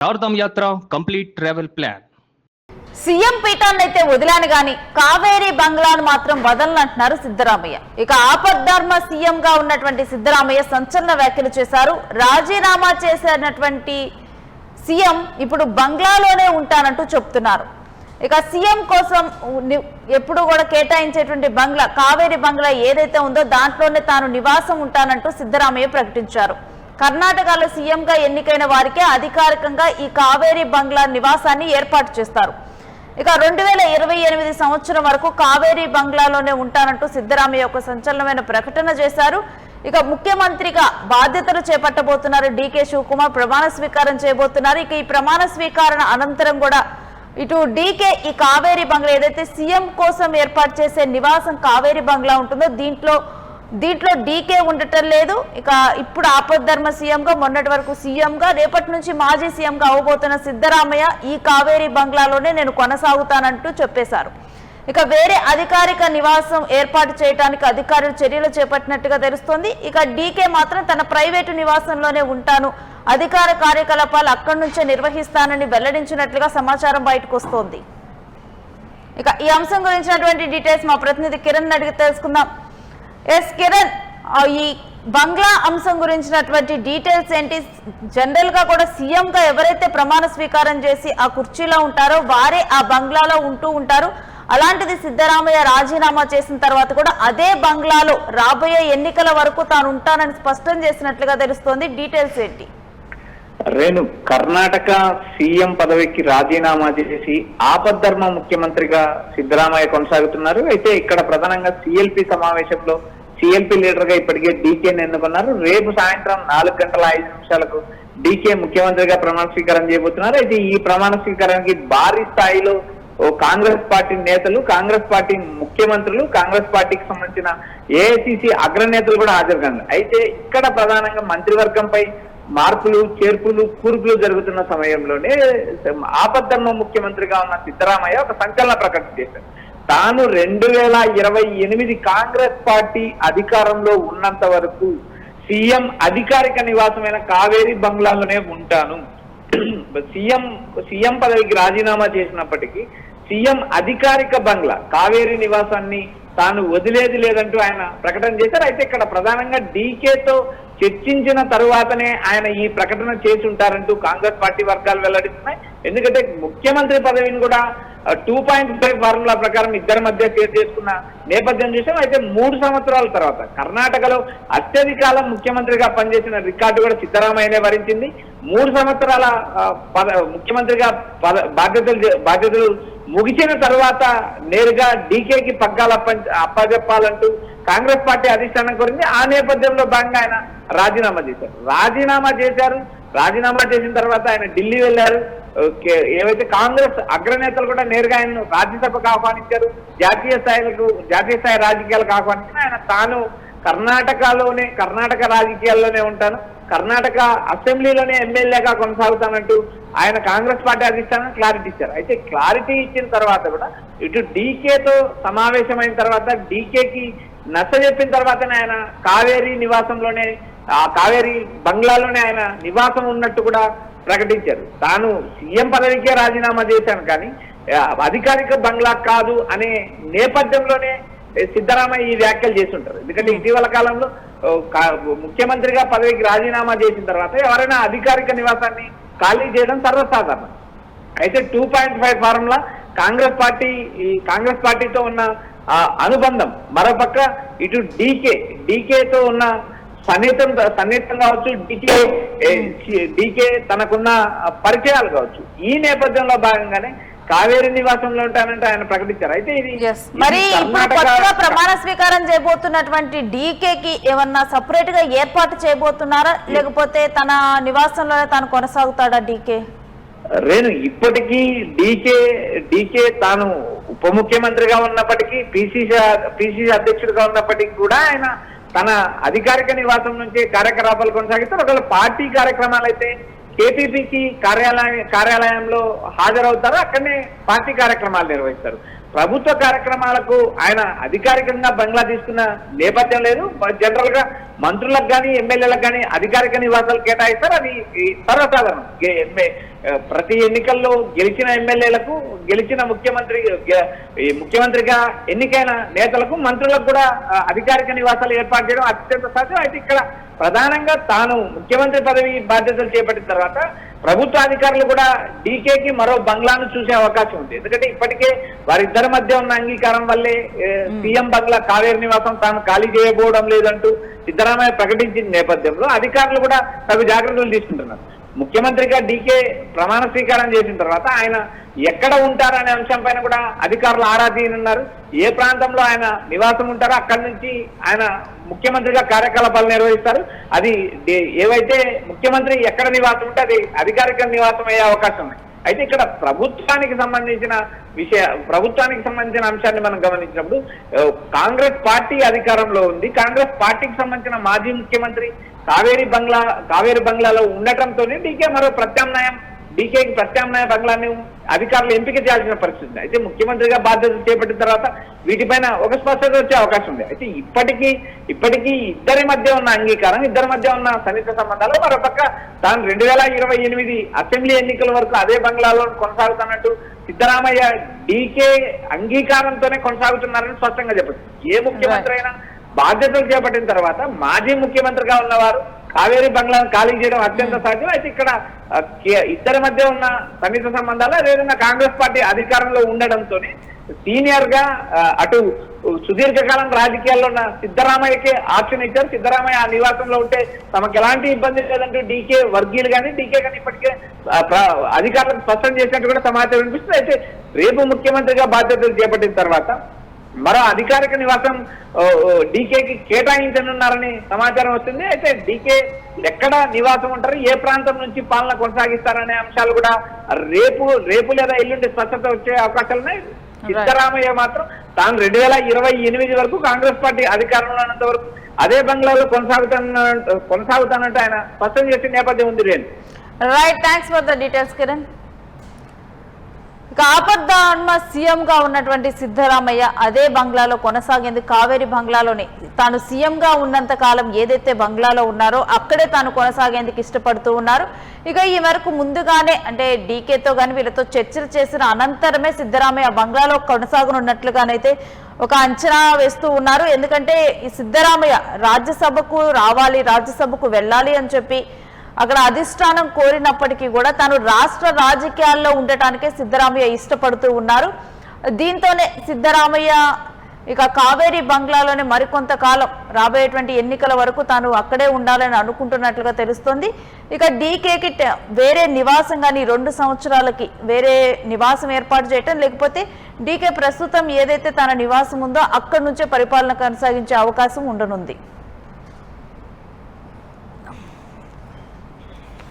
చార్ధామ్ యాత్ర complete travel plan. CM పీఠాన్ని అయితే వదిలాను గాని కావేరీ బంగ్లాను మాత్రం వదలనంటున్నారు సిద్ధరామయ్య. ఇక ఆపద్ధర్మ సీఎం గా ఉన్నటువంటి సిద్ధరామయ్య సంచలన వ్యాఖ్యలు చేశారు. రాజీనామా చేసినటువంటి సీఎం ఇప్పుడు బంగ్లాలోనే ఉంటానంటూ చెప్తున్నారు. ఇక సీఎం కోసం ఎప్పుడు కూడా కేటాయించేటువంటి బంగ్లా కావేరీ బంగ్లా ఏదైతే ఉందో దాంట్లోనే తాను నివాసం ఉంటానంటూ సిద్ధరామయ్య ప్రకటించారు. కర్ణాటకలో సీఎంగా ఎన్నికైన వారికే అధికారికంగా ఈ కావేరీ బంగ్లా నివాసాన్ని ఏర్పాటు చేస్తారు. ఇక 2028 సంవత్సరం వరకు కావేరీ బంగ్లాలోనే ఉంటానంటూ సిద్ధరామయ్య ఒక సంచలనమైన ప్రకటన చేశారు. ఇక ముఖ్యమంత్రిగా బాధ్యతలు చేపట్టబోతున్నారు డీకే శివకుమార్, ప్రమాణ స్వీకారం చేయబోతున్నారు. ఇక ఈ ప్రమాణ స్వీకారణ అనంతరం కూడా ఇటు డీకే ఈ కావేరీ బంగ్లా ఏదైతే సీఎం కోసం ఏర్పాటు చేసే నివాసం కావేరీ బంగ్లా ఉంటుందో దీంట్లో డీకే ఉండటం లేదు. ఇక ఇప్పుడు ఆపద్ధర్మ సీఎంగా, మొన్నటి వరకు సీఎంగా, రేపటి నుంచి మాజీ సీఎంగా అవ్వబోతున్న సిద్ధరామయ్య ఈ కావేరీ బంగ్లాలోనే నేను కొనసాగుతానంటూ చెప్పేశారు. ఇక వేరే అధికారిక నివాసం ఏర్పాటు చేయడానికి అధికారులు చర్యలు చేపట్టినట్టుగా తెలుస్తోంది. ఇక డీకే మాత్రం తన ప్రైవేటు నివాసంలోనే ఉంటాను, అధికార కార్యకలాపాలు అక్కడి నుంచే నిర్వహిస్తానని వెల్లడించినట్లుగా సమాచారం బయటకు వస్తోంది. ఇక ఈ అంశం గురించినటువంటి డీటెయిల్స్ మా ప్రతినిధి కిరణ్ అడిగి తెలుసుకుందాం. ఎస్ కిరణ్, ఈ బంగ్లా అంశం గురించినటువంటి డీటెయిల్స్ ఏంటి? జనరల్ గా కూడా సీఎం గా ఎవరైతే ప్రమాణ స్వీకారం చేసి ఆ కుర్చీలో ఉంటారో వారే ఆ బంగ్లాలో ఉంటూ ఉంటారు. అలాంటిది సిద్ధరామయ్య రాజీనామా చేసిన తర్వాత కూడా అదే బంగ్లాలో రాబోయే ఎన్నికల వరకు తాను ఉంటానని స్పష్టం చేసినట్లుగా తెలుస్తోంది. డీటెయిల్స్ ఏంటి? రేణు, కర్ణాటక సీఎం పదవికి రాజీనామా చేసి ఆపద్ధర్మ ముఖ్యమంత్రిగా సిద్ధరామయ్య కొనసాగుతున్నారు. అయితే ఇక్కడ ప్రధానంగా సిఎల్పి సమావేశంలో సిఎల్పి లీడర్ గా ఇప్పటికే డీకేని ఎన్నుకున్నారు. రేపు సాయంత్రం 4:05 డీకే ముఖ్యమంత్రిగా ప్రమాణ స్వీకారం చేయబోతున్నారు. అయితే ఈ ప్రమాణ స్వీకారానికి భారీ స్థాయిలో కాంగ్రెస్ పార్టీ నేతలు, కాంగ్రెస్ పార్టీ ముఖ్యమంత్రులు, కాంగ్రెస్ పార్టీకి సంబంధించిన ఏఐసిసి అగ్రనేతలు కూడా హాజరు కానున్నారు. అయితే ఇక్కడ ప్రధానంగా మంత్రివర్గంపై మార్పులు, చేర్పులు, కూర్పులు జరుగుతున్న సమయంలోనే ఆపద్ధర్మ ముఖ్యమంత్రిగా ఉన్న సిద్ధరామయ్య ఒక సంచలన ప్రకటన చేశారు. తాను 2028 కాంగ్రెస్ పార్టీ అధికారంలో ఉన్నంత వరకు సీఎం అధికారిక నివాసమైన కావేరీ బంగ్లాలోనే ఉంటాను. సీఎం పదవికి రాజీనామా చేసినప్పటికీ సీఎం అధికారిక బంగ్లా కావేరీ నివాసాన్ని తాను వదిలేది లేదంటూ ఆయన ప్రకటన చేశారు. అయితే ఇక్కడ ప్రధానంగా డీకేతో చర్చించిన తరువాతనే ఆయన ఈ ప్రకటన చేసి ఉంటారంటూ కాంగ్రెస్ పార్టీ వర్గాలు వెల్లడిస్తున్నాయి. ఎందుకంటే ముఖ్యమంత్రి పదవిని కూడా 2.5 ఫార్ములా ప్రకారం ఇద్దరి మధ్య షేర్ చేసుకున్న నేపథ్యం చూసాం. అయితే 3 సంవత్సరాల తర్వాత కర్ణాటకలో అత్యధికాలం ముఖ్యమంత్రిగా పనిచేసిన రికార్డు కూడా సిద్ధరామయ్యనే వరించింది. 3 సంవత్సరాల ముఖ్యమంత్రిగా బాధ్యతలు ముగిసిన తర్వాత నేరుగా డీకేకి పగ్గాలు అప్పజెప్పాలంటూ కాంగ్రెస్ పార్టీ అధిష్టానం కోరింది. ఆ నేపథ్యంలో భాగంగా ఆయన రాజీనామా చేశారు. రాజీనామా చేసిన తర్వాత ఆయన ఢిల్లీ వెళ్లారు. ఏవైతే కాంగ్రెస్ అగ్రనేతలు కూడా నేరుగా ఆయన రాజ్యసభకు ఆహ్వానించారు, జాతీయ స్థాయి రాజకీయాలకు ఆహ్వానించిన ఆయన తాను కర్ణాటక రాజకీయాల్లోనే ఉంటాను, కర్ణాటక అసెంబ్లీలోనే ఎమ్మెల్యేగా కొనసాగుతానంటూ ఆయన కాంగ్రెస్ పార్టీ అధిష్టానం క్లారిటీ ఇచ్చారు. అయితే క్లారిటీ ఇచ్చిన తర్వాత కూడా ఇటు డీకేతో సమావేశమైన తర్వాత డీకేకి నచ్చ చెప్పిన తర్వాతనే ఆయన కావేరీ నివాసంలోనే, ఆ కావేరీ బంగ్లాలోనే ఆయన నివాసం ఉన్నట్టు కూడా ప్రకటించారు. తాను సీఎం పదవికే రాజీనామా చేశాను కానీ అధికారిక బంగ్లా కాదు అనే నేపథ్యంలోనే సిద్ధరామయ్య ఈ వ్యాఖ్యలు చేస్తుంటారు. ఎందుకంటే ఇటీవల కాలంలో ముఖ్యమంత్రిగా పదవికి రాజీనామా చేసిన తర్వాత ఎవరైనా అధికారిక నివాసాన్ని ఖాళీ చేయడం సర్వసాధారణం. అయితే 2.5 ఫార్ములా కాంగ్రెస్ పార్టీతో ఉన్న అనుబంధం, మరోపక్క ఇటు డీకేతో ఉన్న సన్నిహితం కావచ్చు, డీకే తనకున్న పరిచయాలు కావచ్చు, ఈ నేపథ్యంలో భాగంగానే కావేరీ నివాసంలో ఉంటానంటే ఆయన ప్రకటించారు. అయితే ఇది మరి కొత్తగా ప్రమాణ స్వీకారం చేయబోతున్నటువంటి డీకేకి ఏమన్నా సపరేట్ గా ఏర్పాటు చేయబోతున్నారా, లేకపోతే తన నివాసంలోనే తాను కొనసాగుతాడా డీకే? రేణు, ఇప్పటికీ డీకే తాను ఉప ముఖ్యమంత్రిగా ఉన్నప్పటికీ, పిసిసి అధ్యక్షుడిగా ఉన్నప్పటికీ కూడా ఆయన తన అధికారిక నివాసం నుంచి కార్యకలాపాలు కొనసాగిస్తారు. ఒకవేళ పార్టీ కార్యక్రమాలు అయితే కేపీపీసీ కార్యాలయంలో హాజరవుతారు, అక్కడనే పార్టీ కార్యక్రమాలు నిర్వహిస్తారు. ప్రభుత్వ కార్యక్రమాలకు ఆయన అధికారికంగా బంగ్లా తీసుకున్న నేపథ్యం లేదు. జనరల్ గా మంత్రులకు కానీ ఎమ్మెల్యేలకు కానీ అధికారిక నివాసాలు కేటాయిస్తారు. అది సర్వసాధారణం. ప్రతి ఎన్నికల్లో గెలిచిన ఎమ్మెల్యేలకు, గెలిచిన ముఖ్యమంత్రిగా ఎన్నికైన నేతలకు, మంత్రులకు కూడా అధికారిక నివాసాలు ఏర్పాటు చేయడం అత్యంత సహజం. అయితే ఇక్కడ ప్రధానంగా తాను ముఖ్యమంత్రి పదవి బాధ్యతలు చేపట్టిన తర్వాత ప్రభుత్వ అధికారులు కూడా డీకేకి మరో బంగ్లాను చూసే అవకాశం ఉంది. ఎందుకంటే ఇప్పటికే వారిద్దరి మధ్య ఉన్న అంగీకారం వల్లే సీఎం బంగ్లా కావేరి నివాసం తాను ఖాళీ చేయబోవడం లేదంటూ సిద్ధరామయ్య ప్రకటించిన నేపథ్యంలో అధికారులు కూడా తగు జాగ్రత్తలు తీసుకుంటున్నారు. ముఖ్యమంత్రిగా డీకే ప్రమాణ స్వీకారం చేసిన తర్వాత ఆయన ఎక్కడ ఉంటారనే అంశం పైన కూడా అధికారులు ఆరా తీయనున్నారు. ఏ ప్రాంతంలో ఆయన నివాసం ఉంటారో అక్కడి నుంచి ఆయన ముఖ్యమంత్రిగా కార్యకలాపాలు నిర్వహిస్తారు. అది ఏవైతే ముఖ్యమంత్రి ఎక్కడ నివాసం ఉంటే అది అధికారిక నివాసం అయ్యే అవకాశం ఉంది. అయితే ఇక్కడ ప్రభుత్వానికి సంబంధించిన అంశాన్ని మనం గమనించినప్పుడు కాంగ్రెస్ పార్టీ అధికారంలో ఉంది. కాంగ్రెస్ పార్టీకి సంబంధించిన మాజీ ముఖ్యమంత్రి కావేరి బంగ్లాలో ఉండటంతోనే డీకేకి ప్రత్యామ్నాయ బంగ్లాన్ని అధికారులు ఎంపిక చేయాల్సిన పరిస్థితి. అయితే ముఖ్యమంత్రిగా బాధ్యతలు చేపట్టిన తర్వాత వీటిపైన ఒక స్పష్టత వచ్చే అవకాశం ఉంది. అయితే ఇప్పటికీ ఇద్దరి మధ్య ఉన్న అంగీకారం, ఇద్దరి మధ్య ఉన్న సన్నిహిత సంబంధాలు, మరోపక్క తాను 2028 అసెంబ్లీ ఎన్నికల వరకు అదే బంగ్లాలో కొనసాగుతున్నట్టు సిద్ధరామయ్య డీకే అంగీకారంతోనే కొనసాగుతున్నారని స్పష్టంగా చెప్పచ్చు. ఏ ముఖ్యమంత్రి అయినా బాధ్యతలు చేపట్టిన తర్వాత మాజీ ముఖ్యమంత్రిగా ఉన్నవారు కావేరి బంగ్లాను ఖాళీ చేయడం అత్యంత సాధ్యం. అయితే ఇక్కడ ఇద్దరి మధ్య ఉన్న సన్నిహిత సంబంధాలు, అదేవిధంగా కాంగ్రెస్ పార్టీ అధికారంలో ఉండడంతోనే సీనియర్ గా అటు సుదీర్ఘకాలం రాజకీయాల్లో ఉన్న సిద్ధరామయ్యకే ఆప్షన్ ఇచ్చారు. సిద్ధరామయ్య ఆ నివాసంలో ఉంటే తమకు ఎలాంటి ఇబ్బంది లేదంటూ డీకే వర్గీయులు కానీ డీకే కానీ ఇప్పటికే అధికారులకు స్పష్టం చేసినట్టు కూడా సమాచారం వినిపిస్తుంది. అయితే రేపు ముఖ్యమంత్రిగా బాధ్యతలు చేపట్టిన తర్వాత మరో అధికారిక నివాసం డీకేకి కేటాయించనున్నారని సమాచారం వస్తుంది. అయితే డీకే ఎక్కడ నివాసం ఉంటారు, ఏ ప్రాంతం నుంచి పాలన కొనసాగిస్తారనే అంశాలు కూడా రేపు లేదా ఎల్లుండి స్పష్టత వచ్చే అవకాశాలు ఉన్నాయి. సిద్ధరామయ్య మాత్రం తాను 2028 వరకు కాంగ్రెస్ పార్టీ అధికారంలో ఉన్నంత వరకు అదే బంగ్లాలో కొనసాగుతానంటే ఆయన స్పష్టం చేసే నేపథ్యం ఉంది. Right, thanks for the details Kiran. ఇక ఆపద్ధర్మ సీఎం గా ఉన్నటువంటి సిద్ధరామయ్య అదే బంగ్లాలో కొనసాగేందుకు కావేరి బంగ్లాలోనే తాను సీఎం గా ఉన్నంత కాలం ఏదైతే బంగ్లాలో ఉన్నారో అక్కడే తాను కొనసాగేందుకు ఇష్టపడుతూ ఉన్నారు. ఇక ఈ మేరకు ముందుగానే అంటే డీకేతో కానీ వీళ్ళతో చర్చలు చేసిన అనంతరమే సిద్ధరామయ్య బంగ్లాలో కొనసాగనున్నట్లుగానైతే ఒక అంచనా వేస్తూ ఉన్నారు. ఎందుకంటే ఈ సిద్ధరామయ్య రాజ్యసభకు రావాలి, రాజ్యసభకు వెళ్ళాలి అని చెప్పి అక్కడ అధిష్టానం కోరినప్పటికీ కూడా తాను రాష్ట్ర రాజకీయాల్లో ఉండటానికే సిద్ధరామయ్య ఇష్టపడుతూ ఉన్నారు. దీంతోనే సిద్ధరామయ్య ఇక కావేరి బంగ్లాలోనే మరికొంతకాలం రాబోయేటువంటి ఎన్నికల వరకు తాను అక్కడే ఉండాలని అనుకుంటున్నట్లుగా తెలుస్తోంది. ఇక డీకేకి వేరే నివాసం కానీ 2 సంవత్సరాలకి వేరే నివాసం ఏర్పాటు చేయటం, లేకపోతే డీకే ప్రస్తుతం ఏదైతే తన నివాసం ఉందో అక్కడి నుంచే పరిపాలన కొనసాగించే అవకాశం ఉండనుంది.